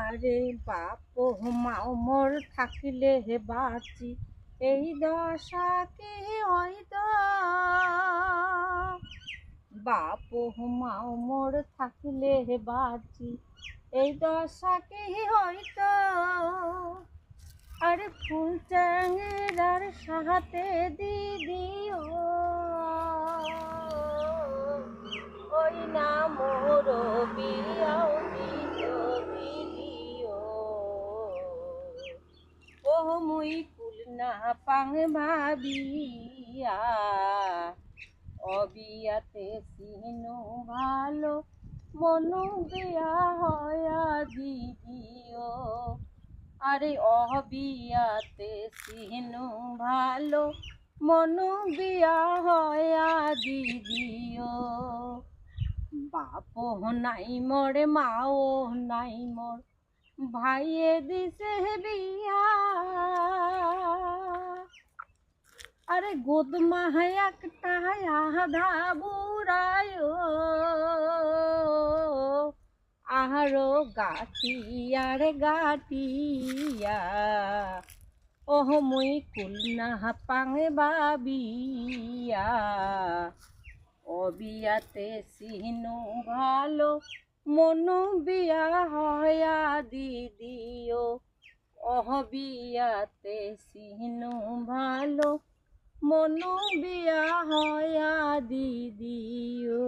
আরে বাপ মাও মোর থাকিলে হে বাঁচি, এই দশা কি হইত। বাপ মাও মোর থাকিলে হে বাঁচি, এই দশা কি হইত। আরে ফুল চ্যাংড়ার সাহাতে দিদিও, ওই না মোর বিয়াও দিত দিদিও। ও মুই কুল না পাং ভাবিয়া, অবিয়াতে সিনু ভালো মনু বিয়া হয়া দিদিও। আরে অবিয়াতে সিনু ভালো মনু বিয়া হয়া দিদিও। বাপ নাই মোর মাও নাই মোর, ভাইয়ে দিছে বিয়া। আরে গোদমা একটা আধা বুড়ায়, আহারো গাটিয়ার গাটিয়া। ওহ মুই কুলনা পাং বাবিয়া, অবিয়াতে সিনু ভালো মনু বিয়া হয়া দিদিও। অহবিয়াতে সিনু ভালো মনু বিয়া হয়া দিদিও।